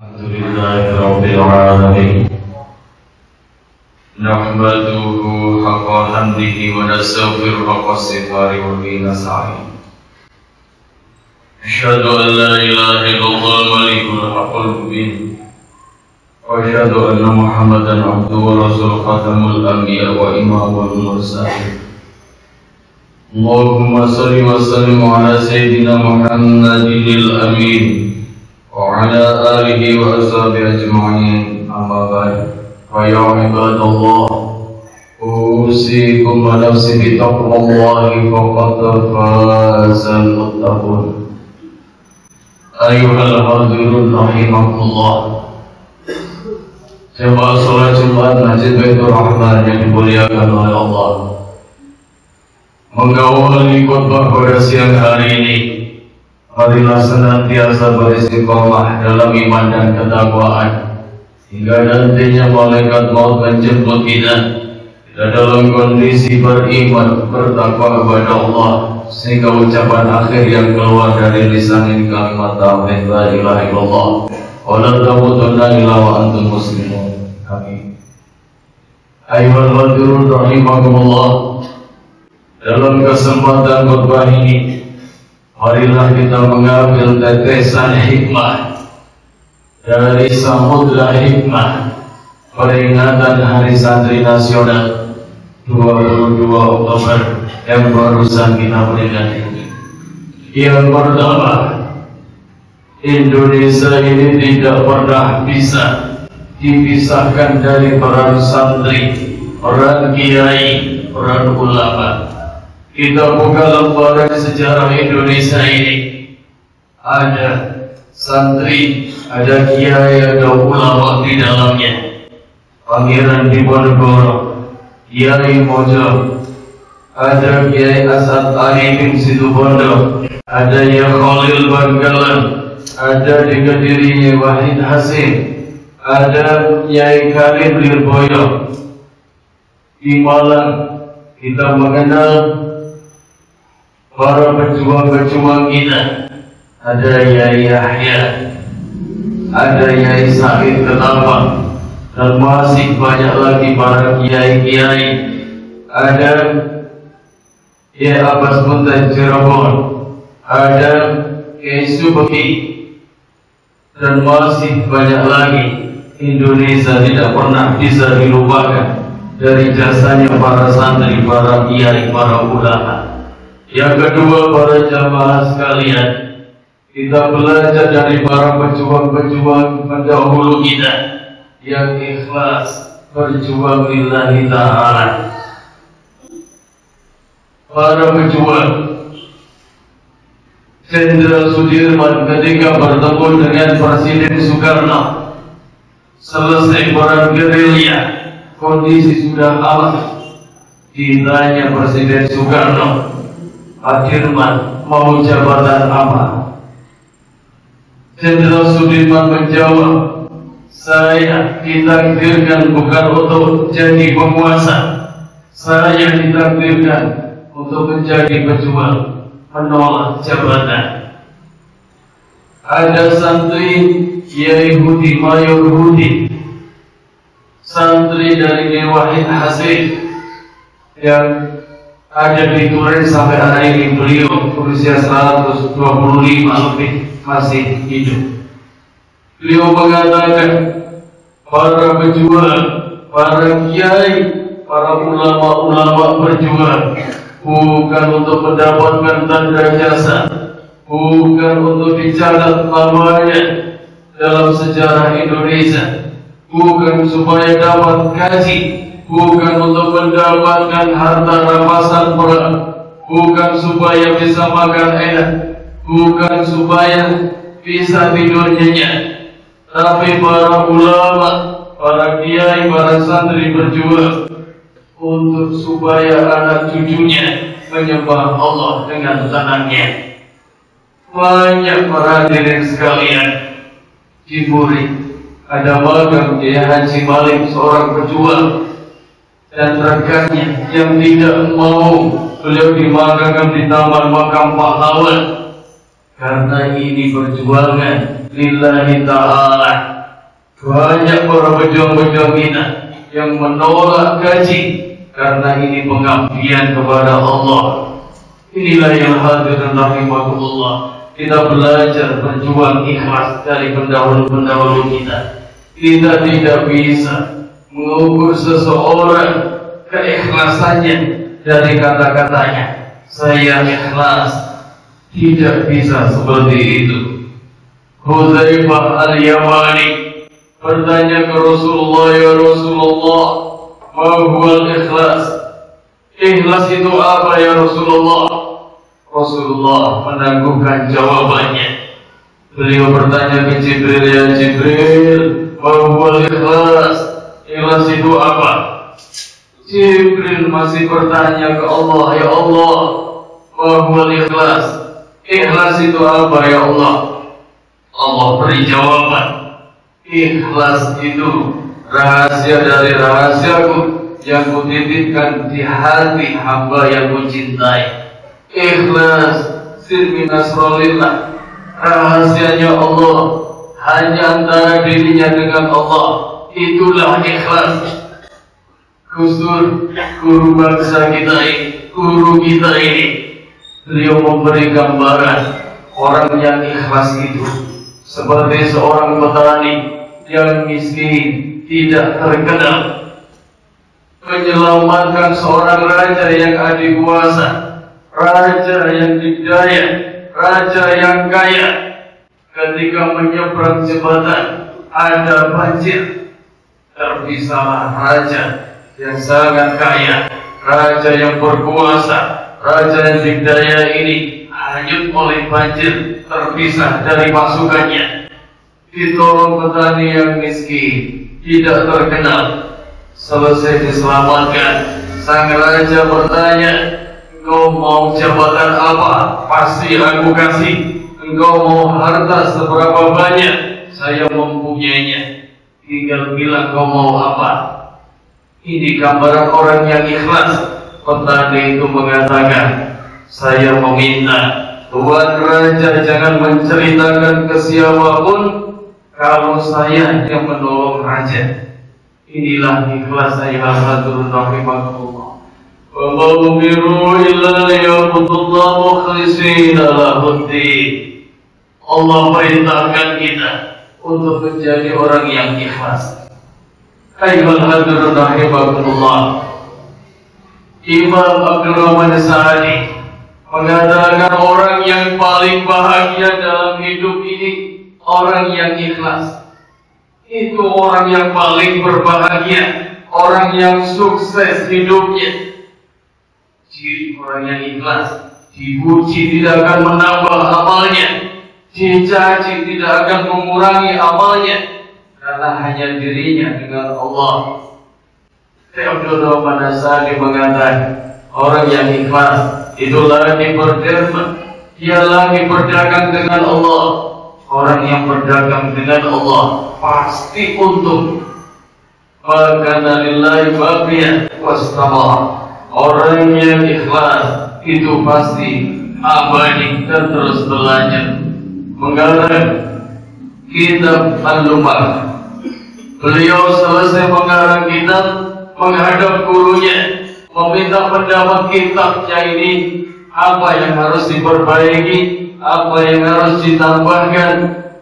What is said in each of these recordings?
Alhamdulillahi Rabbil Alamin. Nahmaduhu haqqa hamdihi wa nastaghfiruhu haqqa istighfarihi wa bihi nasta'in. Asyhadu an la ilaha illallah malikul haqqul mubin. Wa asyhadu anna Muhammadan abduhu wa rasuluhu khatamul anbiya wa imamul mursalin. Allahumma salli wa sallim ala sayyidina Muhammadil amin wa ala alihi wa ashabihi ajma'in. Amma ba'd. Wa ya ibadallah, usikum wa nafsi bi taqwallahi faqad fazal muttaqun. Ayyuhal hadirun rahimakumullah. Jemaah salat Jumat Masjid Baitur Rahman yang dimuliakan oleh Allah, mengawali khutbah pada siang hari ini, marilah senantiasa beristiqomah dalam iman dan ketakwaan, hingga nantinya malaikat maut menjemput kita dalam kondisi beriman, bertakwa kepada Allah, sehingga ucapan akhir yang keluar dari lisan ini kalimat tauhid la ilaha illallah wa la tamutunna illa wa antum muslimun. Amin. Ayyuhal hadirun rahimakumullah. Dalam kesempatan khutbah ini, marilah kita mengambil tetesan hikmah dari samudra hikmah peringatan Hari Santri Nasional 22 Oktober yang barusan kita peringati ini. Yang pertama, Indonesia ini tidak pernah bisa dipisahkan dari peran santri, peran kiai, peran ulama. Kita buka lembaran sejarah Indonesia ini, ada santri, ada kiai, ada ulama di dalamnya. Pangeran Diponegoro, Kiai Mojo, ada Kiai Asad Arifin Situbondo, ada Ya Khalil Bangkalan, ada di Kediri Wahid Hasim, ada Kiai Khalid Lirboyo. Di Malang kita mengenal para pejuang-pejuang kita, ada Yai Yahya, ada Yai Said Ketapang, dan masih banyak lagi para kiai-kiai. Ada Kiai Abbas Muntaj Cirebon, ada Kiai Subki, dan masih banyak lagi. Indonesia tidak pernah bisa dilupakan dari jasanya para santri, para kiai, para ulama. Yang kedua, para jamaah sekalian, kita belajar dari para pejuang-pejuang pendahulu kita yang ikhlas berjuang lillahi ta'ala. Para pejuang, Jenderal Sudirman ketika bertemu dengan Presiden Soekarno, selesai perang gerilya, kondisi sudah aman. Ditanya Presiden Soekarno, Pak Dirman mau jabatan apa? Jenderal Sudirman menjawab, saya ditakdirkan bukan untuk jadi penguasa, saya ditakdirkan untuk menjadi pejuang, menolak jabatan. Ada santri Kiai Hudi Mayor Hudi, santri dari Kiai Wahid Hasim yang ada di Turen sampai hari ini. Beliau berusia 125 lebih, masih hidup. Beliau mengatakan, para pejuang, para kiai, para ulama-ulama berjuang bukan untuk mendapatkan tanda jasa, bukan untuk dicatat namanya dalam sejarah Indonesia, bukan supaya dapat gaji, bukan untuk mendapatkan harta rampasan perang, bukan supaya bisa makan enak, bukan supaya bisa tidur nyenyak. Tapi para ulama, para kiai, para santri berjuang untuk supaya anak cucunya menyembah Allah dengan tenangnya. Banyak para hadirin sekalian, di Puri ada makam Kiai Haji Malik, seorang pejuang, dan rekannya yang tidak mau beliau dimakamkan di Taman Makam Pahlawan Karena ini perjuangan lillahi ta'ala. Banyak para pejuang-pejuang kita yang menolak gaji karena ini pengabdian kepada Allah. Inilah yang hadirin rahimakumullah. Kita belajar berjuang ikhlas dari pendahulu-pendahulu kita. Kita tidak bisa mengukur seseorang keikhlasannya dari kata-katanya. Saya ikhlas. Tidak bisa seperti itu. Hudzaifah al-Yamani bertanya ke Rasulullah, ya Rasulullah, ma huwal ikhlas? Ikhlas itu apa ya Rasulullah? Rasulullah menangguhkan jawabannya. Beliau bertanya ke Jibril, ya Jibril, ma huwal ikhlas? Ikhlas itu apa? Jibril masih bertanya ke Allah, ya Allah, ma huwal ikhlas? Ikhlas itu apa ya Allah? Allah beri jawaban. Ikhlas itu rahasia dari rahasiaku yang kutitipkan di hati hamba yang kucintai. Ikhlas sirri nasrulillah, rahasianya Allah hanya antara dirinya dengan Allah. Itulah ikhlas. Guru bangsa kita ini, guru kita ini, beliau memberi gambaran orang yang ikhlas itu seperti seorang petani yang miskin, tidak terkenal, menyelamatkan seorang raja yang adikuasa, raja yang dikdaya, raja yang kaya. Ketika menyeberang jembatan ada banjir, terpisahlah raja yang sangat kaya, raja yang berkuasa, raja yang dikdaya ini hanyut oleh banjir, terpisah dari pasukannya. Ditolong petani yang miskin, tidak terkenal. Selesai diselamatkan, sang raja bertanya, engkau mau jabatan apa? Pasti aku kasih. Engkau mau harta seberapa banyak? Saya mempunyainya. Tinggal bilang kau mau apa. Ini gambaran orang yang ikhlas. Petani itu mengatakan, saya meminta Tuan Raja jangan menceritakan ke siapapun kalau saya yang menolong Raja. Inilah ikhlas saya hadirin rahimakumullah. Wa umiru illa liya'budullah mukhlishina lahuddin. Allah perintahkan kita untuk menjadi orang yang ikhlas. Ayyuhal hadirin rahimakumullah. Imam Abdul Rahman Sa'adi mengatakan orang yang paling bahagia dalam hidup ini orang yang ikhlas. Itu orang yang paling berbahagia, orang yang sukses hidupnya. Ciri orang yang ikhlas, dipuji tidak akan menambah amalnya, dicaci tidak akan mengurangi amalnya, karena hanya dirinya dengan Allah. Abdul Rahman Sa'adi mengatakan orang yang ikhlas itu lagi berderma, dia lagi berdagang dengan Allah. Orang yang berdagang dengan Allah pasti untung. Maka lillahi baqiya wastamar. Orang yang ikhlas itu pasti abadi dan terus berlanjut. Mengarang kitab Al-Lumah, beliau selesai mengarang kitab, menghadap gurunya, meminta pendapat kitabnya ini, apa yang harus diperbaiki, apa yang harus ditambahkan,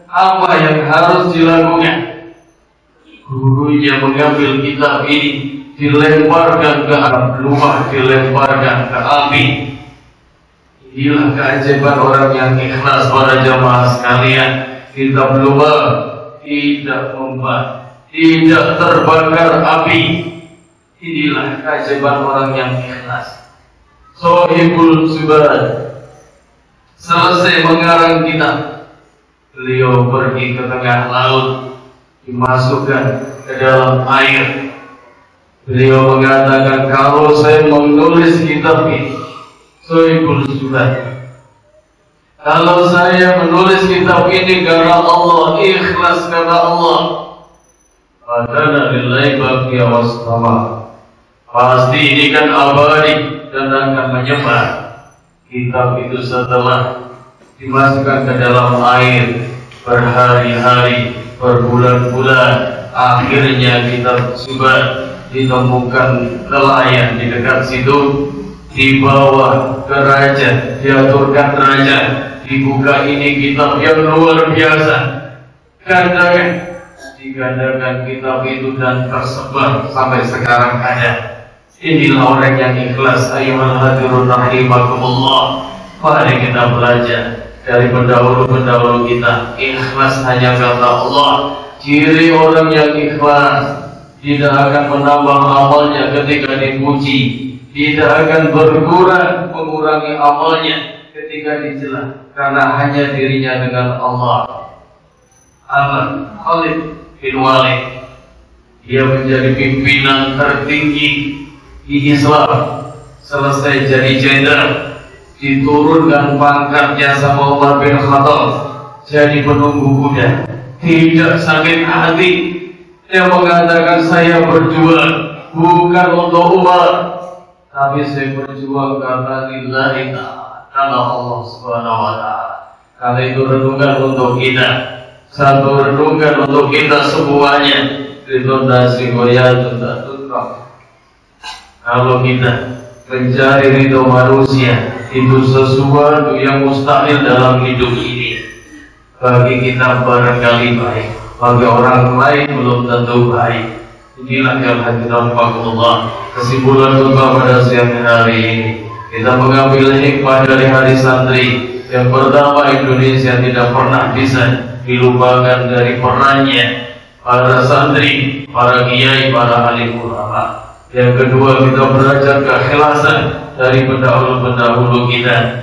apa yang harus dilakukan. Gurunya mengambil kitab ini, dilemparkan ke rumah, dilemparkan ke api. Inilah keajaiban orang yang ikhlas para jamaah sekalian. Kitab Lumah tidak membakar, tidak terbakar api. Inilah keajaiban orang yang ikhlas. Sohibul Subad selesai mengarang kitab, beliau pergi ke tengah laut, dimasukkan ke dalam air. Beliau mengatakan, kalau saya menulis kitab ini, Sohibul Subad, kalau saya menulis kitab ini karena Allah, ikhlas karena Allah, padahal lillahi baqiya wastamar, pasti ini kan abadi dan akan menyebar. Kitab itu setelah dimasukkan ke dalam air berhari-hari, berbulan-bulan, akhirnya kita coba ditemukan nelayan di dekat situ, dibawa ke raja, diaturkan raja, dibuka ini kitab yang luar biasa, digandakan kitab itu dan tersebar sampai sekarang ada. Inilah orang yang ikhlas. Ayyuhal hadirun rahimakumullah. Mari kita belajar dari pendahulu-pendahulu kita. Ikhlas hanya kata Allah. Ciri orang yang ikhlas, tidak akan menambah amalnya ketika dipuji, tidak akan berkurang mengurangi amalnya ketika dicela, karena hanya dirinya dengan Allah. Khalid bin Walid, dia menjadi pimpinan tertinggi di Islam. Selesai jadi jenderal, diturunkan pangkatnya sama Umar bin Khattab jadi penunggu kuda. Tidak sakit hati, dia mengatakan saya berjuang bukan untuk Umar, tapi saya berjuang karena lillahi ta'ala, karena Allah subhanahu wa ta'ala. Karena itu renungan untuk kita, satu renungan untuk kita semuanya. Ridhonasi goyatun tak tutrak. Kalau kita mencari ridho manusia, itu sesuatu yang mustahil dalam hidup ini. Bagi kita barangkali baik, bagi orang lain belum tentu baik. Inilah yang hadirin Allah. Kesimpulan khutbah pada siang hari ini, kita mengambil hikmah dari hari santri. Yang pertama, Indonesia tidak pernah bisa dilupakan dari perannya para santri, para kiai, para alim ulama. Yang kedua, kita belajar keikhlasan dari pendahulu-pendahulu kita.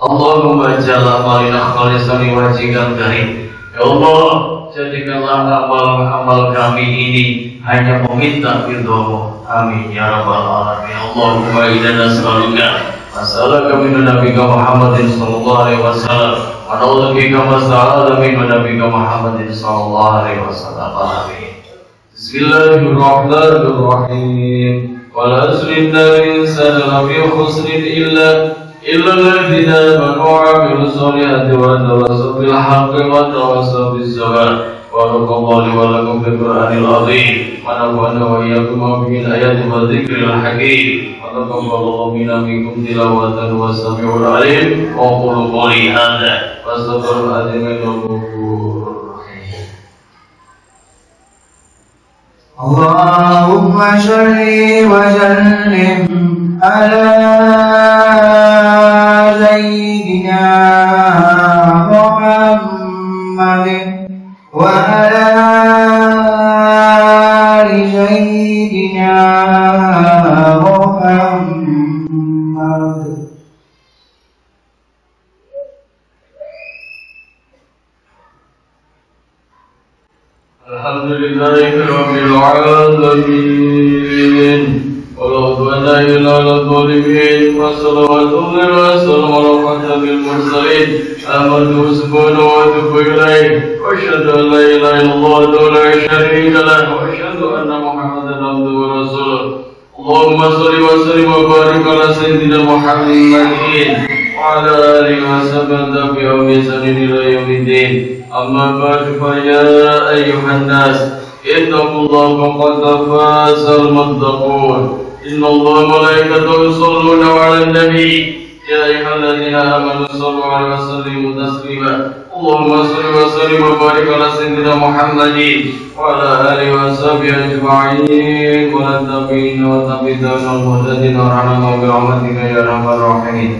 Allahumma jalla malina khalisan wajhikan karim. Ya Allah, jadikanlah amal-amal kami ini hanya meminta ridho-Mu. Amin ya rabbal alamin. Allahumma inna nas'aluka masalaka min nabiyika Muhammadin sallallahu alaihi wasallam wa na'udzubika mas'alaka min nabiyika Muhammadin sallallahu alaihi wasallam. Amin. Bismillahirrahmanirrahim. Wal 'asri innal insana lafi khusrin illa الذين آمنوا وعملوا الصالحات وتواصوا بالحق وتواصوا بالصبر. بارك الله لي ولكم في القرآن العظيم ونفعنا وإياكم به الآيات والذكر الحكيم وتقبل الله منا منكم تلاوة والسميع العليم. وأقول قولي هذا واستغفر الله من الغفور الرحيم. اللهم صل وسلم على سيدنا محمد وعلى آل سيدنا محمد. Alhamdulillahi rabbil alamin. ولا عدوان إلا على الظالمين والصلوات والسلام على خاتم المرسلين. آمنت سبحانه وأتوب إليه وأشهد أن لا إله إلا الله وحده لا شريك له وأشهد أن محمدا عبده ورسوله. اللهم صل وسلم وبارك على سيدنا محمد وعلى آله وصحبه بإحسان إلى يوم الدين. أما بعد فيا أيها الناس اتقوا الله فقد فاز المتقون. إن الله وملائكته يصلون على النبي يا أيها الذين آمنوا صلوا عليه وسلموا تسليما. اللهم صل وسلم وبارك على سيدنا محمد وعلى آله وصحبه أجمعين والتابعين والتابعين والمهتدين ورحمة برحمتك يا أرحم الراحمين.